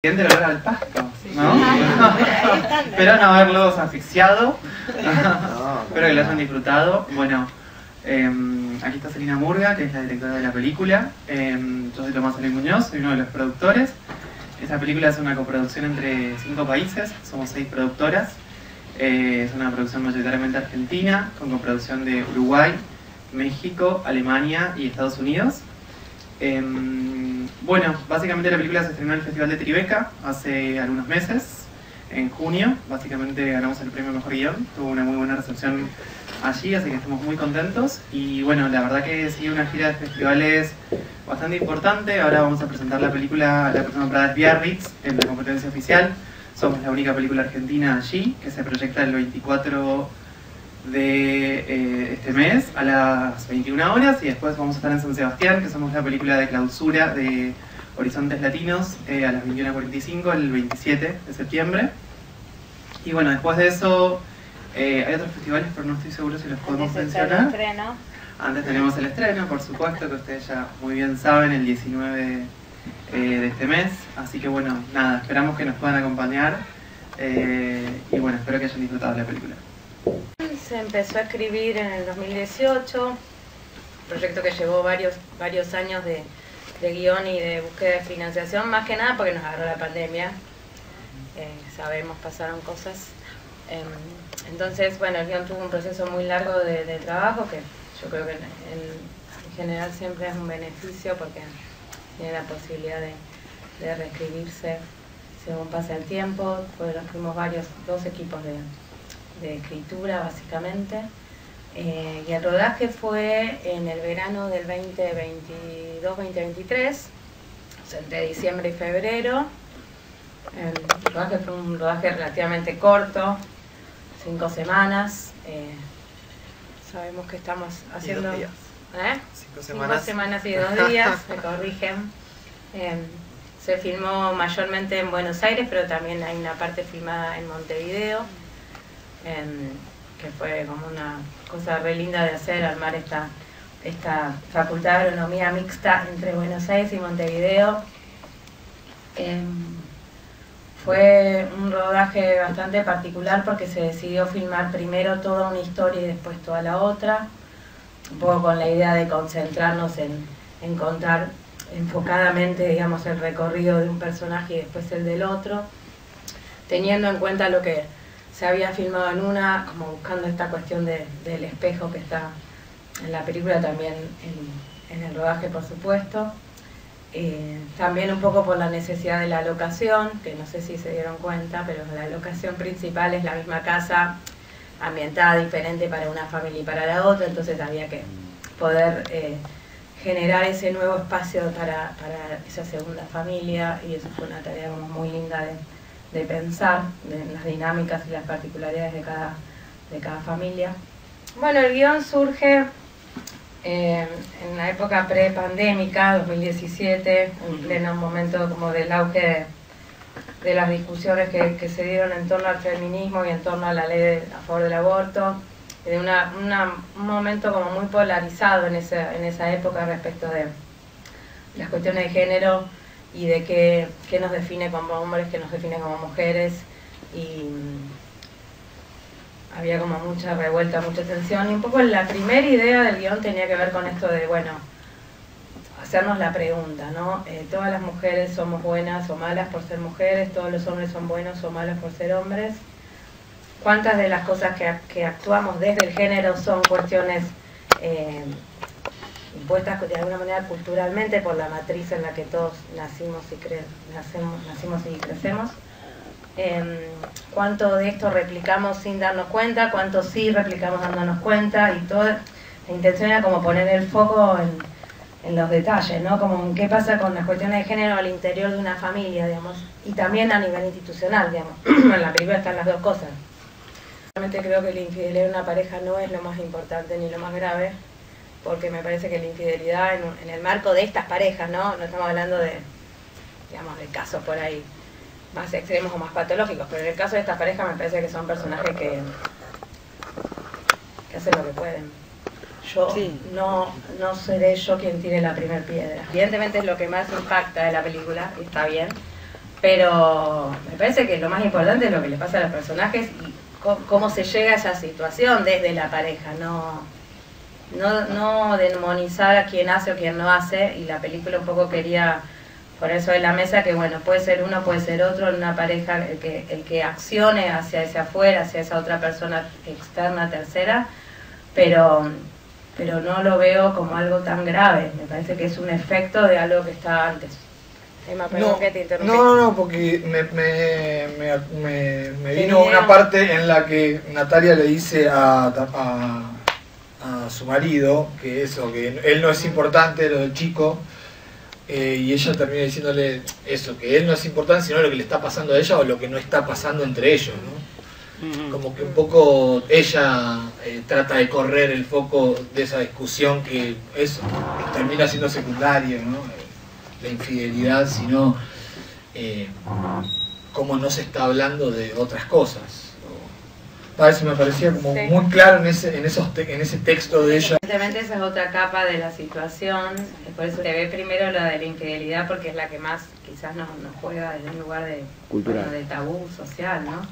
El olor al pasto, ¿no? Espero no haberlos asfixiado. Espero que lo hayan disfrutado. Bueno, aquí está Celina Murga, que es la directora de la película. Yo soy Tomás Alén Muñoz, soy uno de los productores. Esta película es una coproducción entre 5 países, somos 6 productoras. Es una producción mayoritariamente argentina, con coproducción de Uruguay, México, Alemania y Estados Unidos. Bueno, básicamente la película se estrenó en el Festival de Tribeca hace algunos meses, en junio. Básicamente ganamos el premio Mejor Guión, tuvo una muy buena recepción allí, así que estamos muy contentos. Y bueno, la verdad que sigue una gira de festivales bastante importante. Ahora vamos a presentar la película, la próxima parada es Biarritz, en la competencia oficial. Somos la única película argentina allí, que se proyecta el 24 de este mes a las 21 horas, y después vamos a estar en San Sebastián, que somos la película de clausura de Horizontes Latinos, a las 21:45 el 27 de septiembre. Y bueno, después de eso hay otros festivales, pero no estoy seguro si los podemos mencionar. Antes tenemos el estreno, por supuesto, que ustedes ya muy bien saben, el 19 de este mes. Así que bueno, nada, esperamos que nos puedan acompañar y bueno, espero que hayan disfrutado la película. Se empezó a escribir en el 2018, proyecto que llevó varios años de guión y de búsqueda de financiación, más que nada porque nos agarró la pandemia. Sabemos, pasaron cosas. Entonces, bueno, el guión tuvo un proceso muy largo de trabajo, que yo creo que en general siempre es un beneficio porque tiene la posibilidad de reescribirse según pasa el tiempo. Fuimos dos equipos de escritura básicamente, y el rodaje fue en el verano del 2022-2023, o sea, entre diciembre y febrero. El rodaje fue un rodaje relativamente corto, 5 semanas. Sabemos que estamos haciendo 5 semanas y 2 días, me corrigen. Se filmó mayormente en Buenos Aires, pero también hay una parte filmada en Montevideo, que fue como una cosa re linda de hacer, armar esta facultad de agronomía mixta entre Buenos Aires y Montevideo. Fue un rodaje bastante particular porque se decidió filmar primero toda una historia y después toda la otra, un poco con la idea de concentrarnos en contar enfocadamente, digamos, el recorrido de un personaje y después el del otro, teniendo en cuenta lo que se había filmado en una, como buscando esta cuestión del espejo que está en la película, también en el rodaje, por supuesto. También un poco por la necesidad de la locación, que no sé si se dieron cuenta, pero la locación principal es la misma casa, ambientada diferente para una familia y para la otra, entonces había que poder generar ese nuevo espacio para esa segunda familia, y eso fue una tarea como muy linda de pensar en las dinámicas y las particularidades de cada familia. Bueno, el guión surge en la época pre-pandémica, 2017, en pleno momento como del auge de las discusiones que se dieron en torno al feminismo y en torno a la ley a favor del aborto, de un momento como muy polarizado en esa época respecto de las cuestiones de género y de qué nos define como hombres, qué nos define como mujeres, y había como mucha revuelta, mucha tensión, y un poco la primera idea del guión tenía que ver con esto de, bueno, hacernos la pregunta, ¿no? ¿Todas las mujeres somos buenas o malas por ser mujeres? ¿Todos los hombres son buenos o malos por ser hombres? ¿Cuántas de las cosas que actuamos desde el género son cuestiones impuestas de alguna manera culturalmente por la matriz en la que todos nacimos y crecemos? ¿Cuánto de esto replicamos sin darnos cuenta? ¿Cuánto sí replicamos dándonos cuenta? Y toda la intención era como poner el foco en los detalles, ¿no? Como en qué pasa con las cuestiones de género al interior de una familia, digamos, y también a nivel institucional, digamos. En la película están las dos cosas. Realmente creo que la infidelidad en una pareja no es lo más importante ni lo más grave, porque me parece que la infidelidad en el marco de estas parejas, ¿no? No estamos hablando de casos por ahí más extremos o más patológicos, pero en el caso de estas parejas me parece que son personajes que hacen lo que pueden. Yo no seré yo quien tire la primera piedra. Evidentemente es lo que más impacta de la película, y está bien, Pero me parece que lo más importante es lo que le pasa a los personajes y cómo se llega a esa situación desde la pareja, no demonizar a quien hace o quien no hace, y la película un poco quería poner eso de la mesa, que bueno, puede ser uno, puede ser otro, en una pareja el que accione hacia ese afuera, hacia esa otra persona externa, tercera, pero no lo veo como algo tan grave, me parece que es un efecto de algo que estaba antes. Emma, perdón que te interrumpí. No, porque me vino una parte en la que Natalia le dice a su marido que él no es importante, lo del chico, y ella termina diciéndole eso, que él no es importante, sino lo que le está pasando a ella o lo que no está pasando entre ellos, ¿no? Como que un poco ella trata de correr el foco de esa discusión que eso termina siendo secundario, ¿no? La infidelidad, sino cómo no se está hablando de otras cosas. Eso me parecía como muy claro en ese texto de ella. Evidentemente esa es otra capa de la situación, por eso se ve primero la de la infidelidad, porque es la que más quizás nos juega desde un lugar de, bueno, de tabú social, ¿no?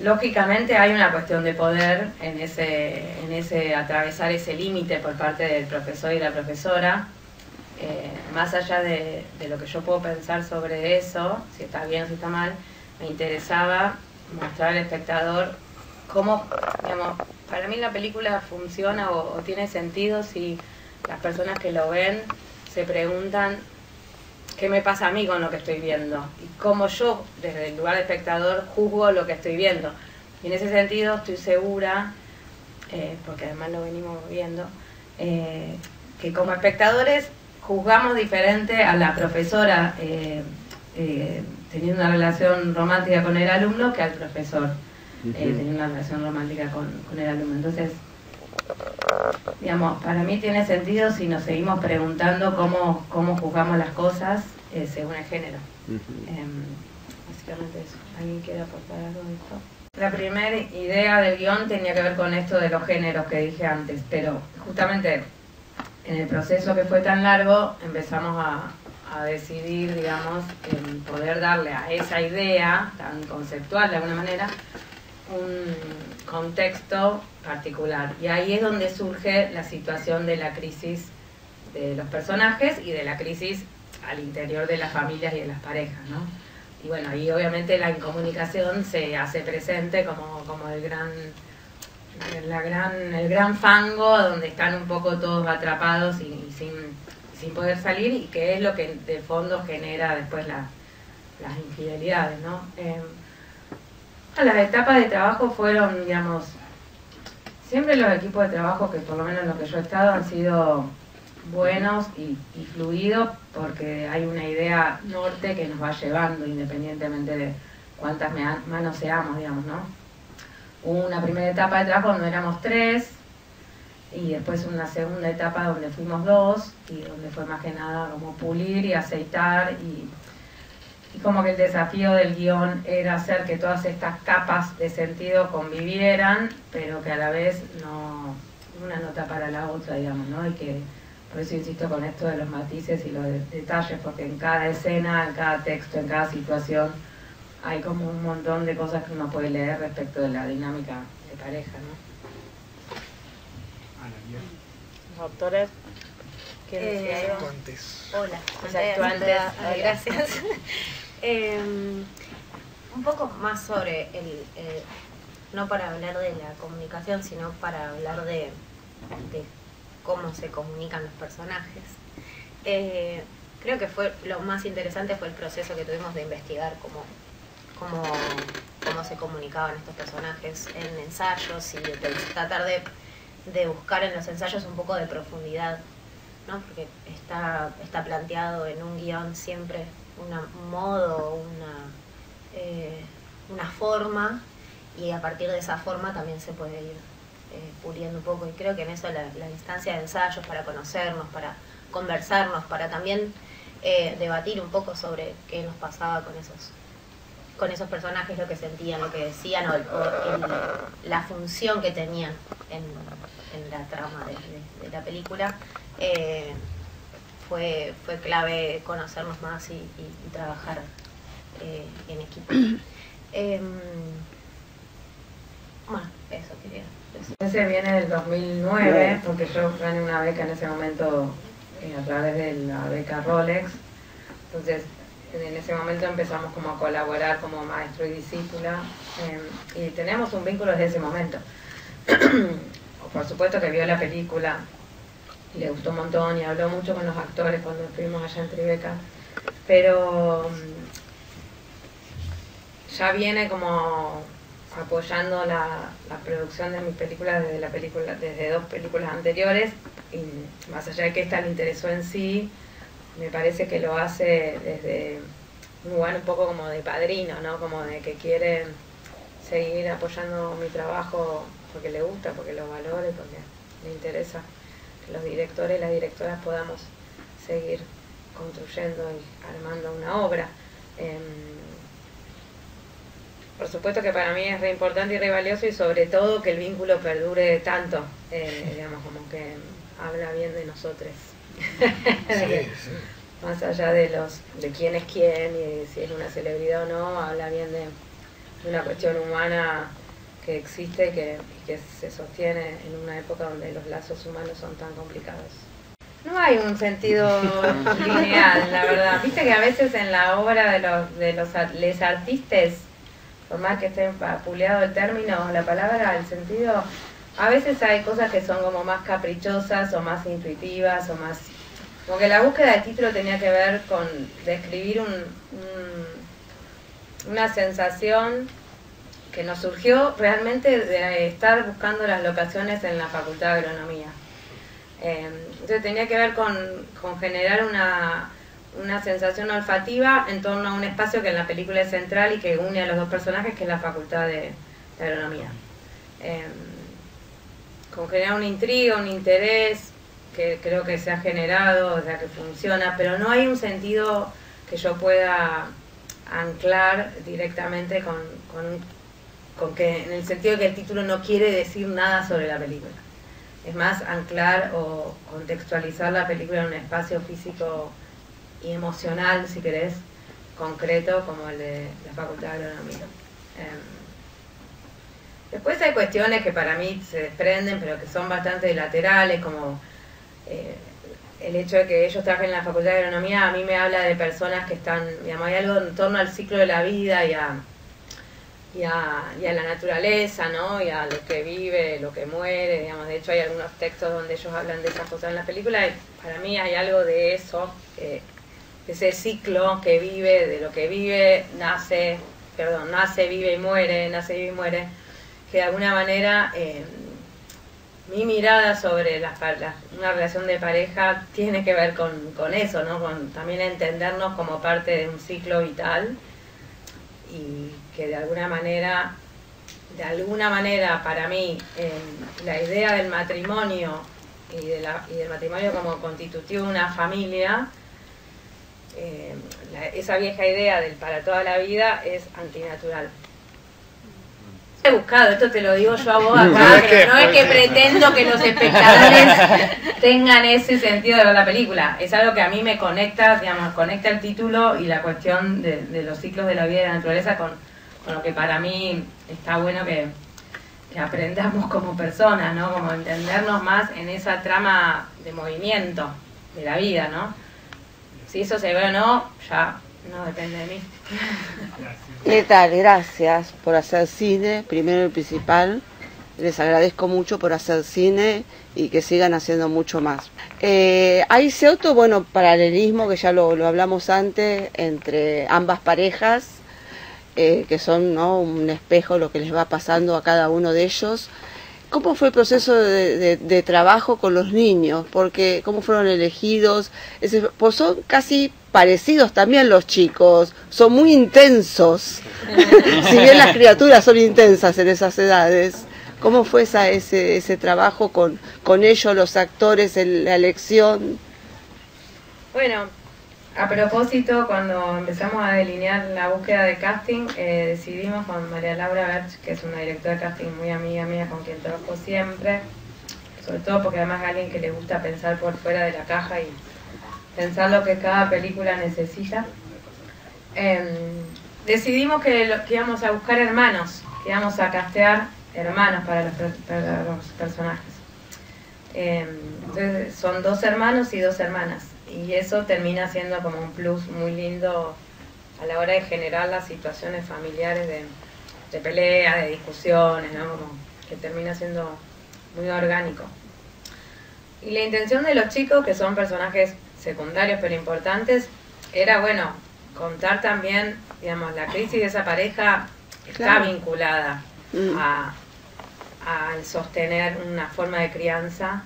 Lógicamente hay una cuestión de poder en ese atravesar ese límite por parte del profesor y la profesora. Más allá de lo que yo puedo pensar sobre eso, si está bien o si está mal, me interesaba mostrar al espectador cómo, digamos, para mí la película funciona o tiene sentido si las personas que lo ven se preguntan qué me pasa a mí con lo que estoy viendo y cómo yo, desde el lugar de espectador, juzgo lo que estoy viendo. Y en ese sentido estoy segura, porque además lo venimos viendo, que como espectadores juzgamos diferente a la profesora teniendo una relación romántica con el alumno que al profesor teniendo una relación romántica con el alumno. Entonces, digamos, para mí tiene sentido si nos seguimos preguntando cómo juzgamos las cosas según el género. Básicamente eso. ¿Alguien quiere aportar algo de esto? La primera idea del guión tenía que ver con esto de los géneros que dije antes, pero justamente en el proceso que fue tan largo empezamos a decidir, digamos, en poder darle a esa idea tan conceptual de alguna manera un contexto particular. Y ahí es donde surge la situación de la crisis de los personajes y de la crisis al interior de las familias y de las parejas, ¿no? Y bueno, ahí obviamente la incomunicación se hace presente como el gran fango donde están un poco todos atrapados y sin poder salir, y que es lo que de fondo genera después las infidelidades, ¿no? Las etapas de trabajo fueron, digamos, siempre los equipos de trabajo, que por lo menos en los que yo he estado, han sido buenos y fluidos, porque hay una idea norte que nos va llevando independientemente de cuántas manos seamos, digamos, ¿no? Hubo una primera etapa de trabajo donde éramos 3, y después una segunda etapa donde fuimos 2, y donde fue más que nada como pulir y aceitar, y como que el desafío del guión era hacer que todas estas capas de sentido convivieran, pero que a la vez no una no tapara la otra, digamos, ¿no? Y que por eso insisto con esto de los matices y los detalles, porque en cada escena, en cada texto, en cada situación hay como un montón de cosas que uno puede leer respecto de la dinámica de pareja, ¿no? Los autores quieren decir algo. Hola, Los actuantes. gracias. Un poco más sobre no para hablar de la comunicación, sino para hablar de cómo se comunican los personajes. Creo que lo más interesante fue el proceso que tuvimos de investigar cómo se comunicaban estos personajes en ensayos, y de tratar de buscar en los ensayos un poco de profundidad, ¿no? Porque está planteado en un guión siempre un modo, una forma, y a partir de esa forma también se puede ir puliendo un poco, y creo que en eso la instancia de ensayos para conocernos, para conversarnos, para también debatir un poco sobre qué nos pasaba con esos personajes, lo que sentían, lo que decían, o la función que tenían en la trama de la película, fue clave conocernos más y trabajar en equipo. Bueno, eso quería decir. Ese viene del 2009, porque yo gané una beca en ese momento a través de la beca Rolex. Entonces, en ese momento empezamos como a colaborar como maestro y discípula, y tenemos un vínculo desde ese momento. Por supuesto que vio la película y le gustó un montón y habló mucho con los actores cuando estuvimos allá en Tribeca, pero ya viene como apoyando la producción de mi película desde 2 películas anteriores, y más allá de que esta le interesó en sí, me parece que lo hace desde un lugar un poco como de padrino, ¿no? Como de que quiere seguir apoyando mi trabajo porque le gusta, porque lo valore, porque le interesa que los directores y las directoras podamos seguir construyendo y armando una obra. Por supuesto que para mí es re importante y re valioso, y sobre todo que el vínculo perdure tanto, digamos, como que habla bien de nosotros. Sí. Más allá de quién es quién y si es una celebridad o no, habla bien de una cuestión humana que existe y que se sostiene en una época donde los lazos humanos son tan complicados. No hay un sentido lineal, la verdad. Viste que a veces en la obra de los les artistas, por más que esté vapuleado el término, la palabra, el sentido, a veces hay cosas que son como más caprichosas o más intuitivas o más... Como que la búsqueda del título tenía que ver con describir una sensación que nos surgió realmente de estar buscando las locaciones en la Facultad de Agronomía. Entonces tenía que ver con generar una sensación olfativa en torno a un espacio que en la película es central y que une a los 2 personajes, que es la Facultad de Agronomía. Con generar una intriga, un interés que creo que se ha generado, o sea, que funciona, pero no hay un sentido que yo pueda anclar directamente con que, en el sentido de que el título no quiere decir nada sobre la película. Es más anclar o contextualizar la película en un espacio físico y emocional, si querés, concreto, como el de la Facultad de Agronomía. Después hay cuestiones que para mí se desprenden, pero que son bastante laterales, como el hecho de que ellos trabajen en la Facultad de Agronomía. A mí me habla de personas que están, digamos, hay algo en torno al ciclo de la vida y a la naturaleza, ¿no? Y a lo que vive, lo que muere, digamos. De hecho hay algunos textos donde ellos hablan de esas cosas en la película, y para mí hay algo de eso, ese ciclo que vive, de lo que vive, nace, vive y muere, nace, vive y muere, que de alguna manera mi mirada sobre una relación de pareja tiene que ver con eso, ¿no? Con también entendernos como parte de un ciclo vital, y que de alguna manera para mí la idea del matrimonio y del matrimonio como constitutivo de una familia, esa vieja idea del para toda la vida es antinatural. He buscado, esto te lo digo yo a vos acá, pero no es que pretendo que los espectadores tengan ese sentido de ver la película. Es algo que a mí me conecta, digamos, conecta el título y la cuestión de los ciclos de la vida y de la naturaleza con lo que para mí está bueno que aprendamos como personas, ¿no? Como entendernos más en esa trama de movimiento de la vida, ¿no? Si eso se ve o no, ya no depende de mí. ¿Qué tal? Gracias por hacer cine, primero y principal. Les agradezco mucho por hacer cine y que sigan haciendo mucho más. Hay cierto, paralelismo, que ya lo hablamos antes, entre ambas parejas, que son, ¿no?, un espejo lo que les va pasando a cada uno de ellos. ¿Cómo fue el proceso de trabajo con los niños? Porque ¿cómo fueron elegidos? Pues son casi parecidos también los chicos, son muy intensos. Si bien las criaturas son intensas en esas edades. ¿Cómo fue ese trabajo con ellos, los actores, la elección? Bueno, a propósito, cuando empezamos a delinear la búsqueda de casting, decidimos con María Laura Berch, que es una directora de casting muy amiga mía, con quien trabajo siempre, sobre todo porque además es alguien que le gusta pensar por fuera de la caja y pensar lo que cada película necesita. Decidimos que íbamos a buscar hermanos, que íbamos a castear hermanos para los personajes. Entonces son 2 hermanos y 2 hermanas, y eso termina siendo como un plus muy lindo a la hora de generar las situaciones familiares de pelea, de discusiones, ¿no? Como que termina siendo muy orgánico. Y la intención de los chicos, que son personajes secundarios pero importantes, era, bueno, contar también, digamos, la crisis de esa pareja está vinculada al sostener una forma de crianza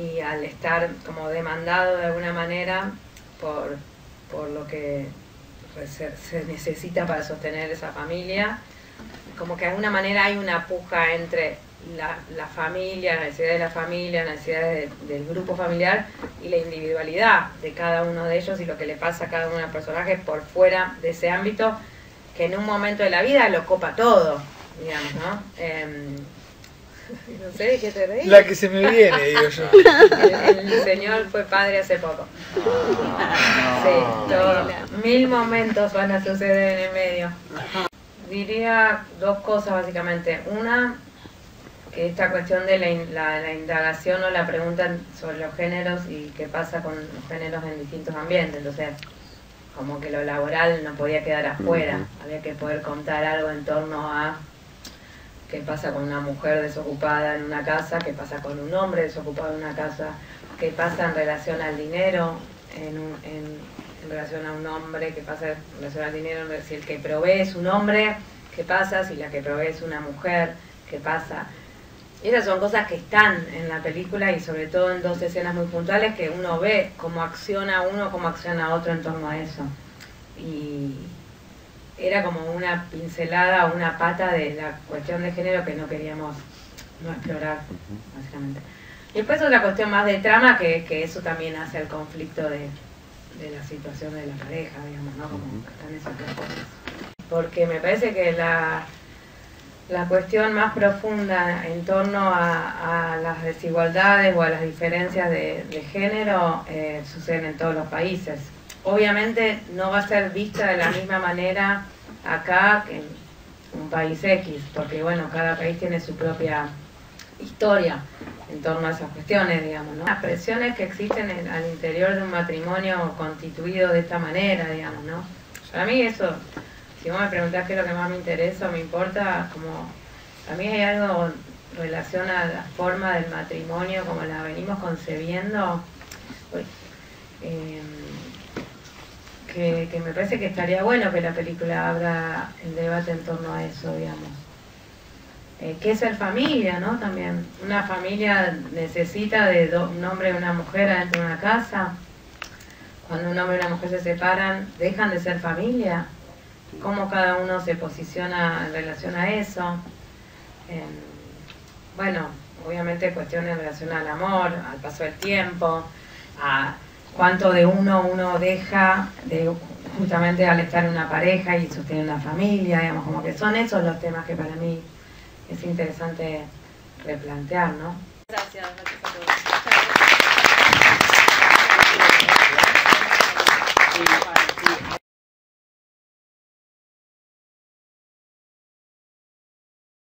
y al estar como demandado de alguna manera por lo que se necesita para sostener esa familia. Como que de alguna manera hay una puja entre la familia, la necesidad de la familia, la necesidad del grupo familiar y la individualidad de cada uno de ellos y lo que le pasa a cada uno de los personajes por fuera de ese ámbito que en un momento de la vida lo copa todo, digamos, ¿no? No sé de qué te reís. La que se me viene, digo yo. El señor fue padre hace poco. Sí, 1000 momentos van a suceder en el medio. Diría 2 cosas básicamente. Una, que esta cuestión de la indagación o la pregunta sobre los géneros y qué pasa con los géneros en distintos ambientes. Entonces, como que lo laboral no podía quedar afuera. Había que poder contar algo en torno a qué pasa con una mujer desocupada en una casa, qué pasa con un hombre desocupado en una casa, qué pasa en relación al dinero, en relación a un hombre, qué pasa en relación al dinero, si el que provee es un hombre, qué pasa, si la que provee es una mujer, qué pasa. Y esas son cosas que están en la película y sobre todo en 2 escenas muy puntuales que uno ve cómo acciona uno, cómo acciona otro en torno a eso. Y era como una pincelada, una pata de la cuestión de género que no queríamos no explorar, básicamente. Y después otra cuestión más de trama, que eso también hace el conflicto de la situación de la pareja, digamos, ¿no? Como que están esas 2 cosas. Porque me parece que la cuestión más profunda en torno a las desigualdades o a las diferencias de género suceden en todos los países. Obviamente no va a ser vista de la misma manera acá que en un país X, porque bueno, cada país tiene su propia historia en torno a esas cuestiones, digamos, ¿no? Las presiones que existen al interior de un matrimonio constituido de esta manera, digamos, ¿no? Para mí eso, si vos me preguntás qué es lo que más me interesa o me importa, como a mí hay algo en relación a la forma del matrimonio como la venimos concebiendo, que me parece que estaría bueno que la película abra el debate en torno a eso, digamos. ¿Qué es ser familia, no? También, una familia necesita de un hombre y una mujer adentro de una casa. Cuando un hombre y una mujer se separan, dejan de ser familia. ¿Cómo cada uno se posiciona en relación a eso? Bueno, obviamente cuestiones en relación al amor, al paso del tiempo, a cuánto de uno deja justamente al estar en una pareja y sostener una familia, digamos, como que son esos los temas que para mí es interesante replantear, ¿no? Gracias a todos.